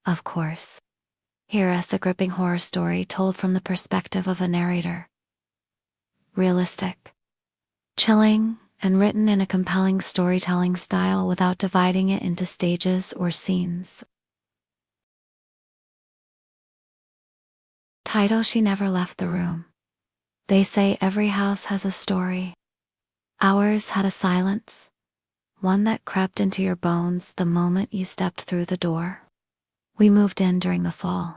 of course. Hear us, a gripping horror story told from the perspective of a narrator. Realistic, chilling, and written in a compelling storytelling style without dividing it into stages or scenes. Title: She Never Left the Room. They say every house has a story. Ours had a silence, one that crept into your bones the moment you stepped through the door. We moved in during the fall.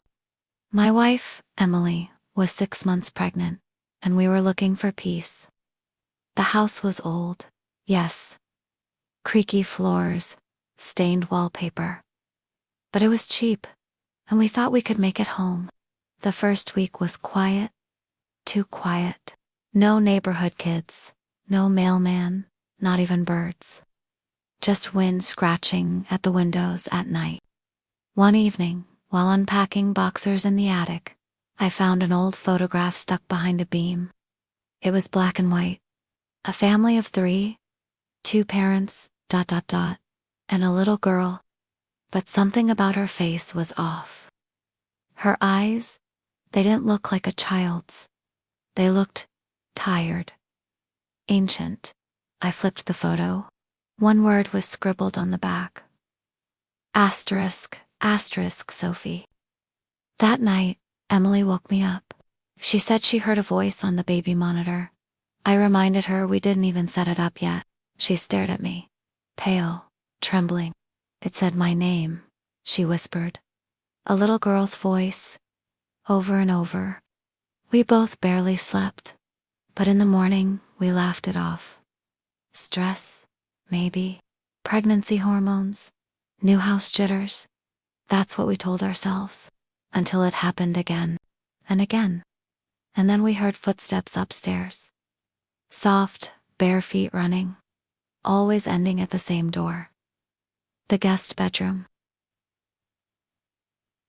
My wife, Emily, was 6 months pregnant, and we were looking for peace. The house was old, yes. Creaky floors, stained wallpaper. But it was cheap, and we thought we could make it home. The first week was quiet, too quiet. No neighborhood kids, no mailman, not even birds. Just wind scratching at the windows at night. One evening, while unpacking boxers in the attic, I found an old photograph stuck behind a beam. It was black and white. A family of 3, 2 parents, ... and a little girl. But something about her face was off. Her eyes, they didn't look like a child's. They looked tired, ancient. I flipped the photo. One word was scribbled on the back. Asterisk, asterisk, Sophie. That night, Emily woke me up. She said she heard a voice on the baby monitor. I reminded her we didn't even set it up yet. She stared at me, pale, trembling. It said my name, she whispered. A little girl's voice, over and over. We both barely slept, but in the morning we laughed it off. Stress, maybe. Pregnancy hormones, new house jitters. That's what we told ourselves, until it happened again and again. And then we heard footsteps upstairs. Soft, bare feet running, always ending at the same door. The guest bedroom.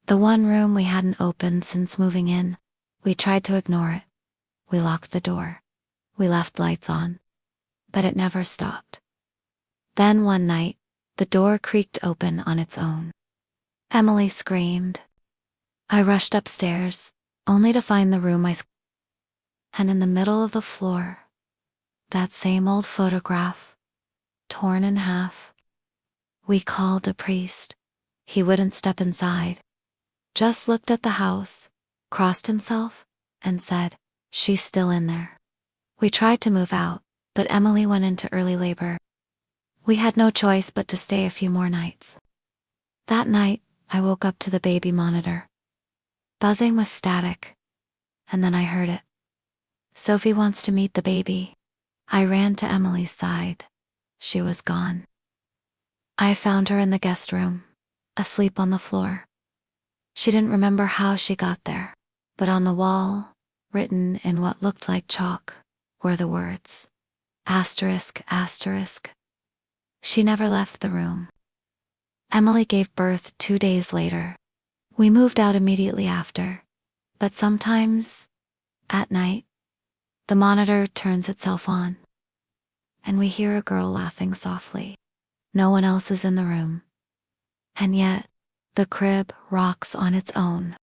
The one room we hadn't opened since moving in. We tried to ignore it. We locked the door. We left lights on. But it never stopped. Then one night, the door creaked open on its own. Emily screamed. I rushed upstairs, only to find the room and in the middle of the floor, that same old photograph, torn in half. We called a priest. He wouldn't step inside. Just looked at the house, crossed himself, and said, "She's still in there." We tried to move out, but Emily went into early labor. We had no choice but to stay a few more nights. That night, I woke up to the baby monitor, buzzing with static, and then I heard it. Sophie wants to meet the baby. I ran to Emily's side. She was gone. I found her in the guest room, asleep on the floor. She didn't remember how she got there, but on the wall, written in what looked like chalk, were the words, asterisk, asterisk. She never left the room. Emily gave birth 2 days later. We moved out immediately after, but sometimes, at night, the monitor turns itself on, and we hear a girl laughing softly. No one else is in the room, and yet the crib rocks on its own.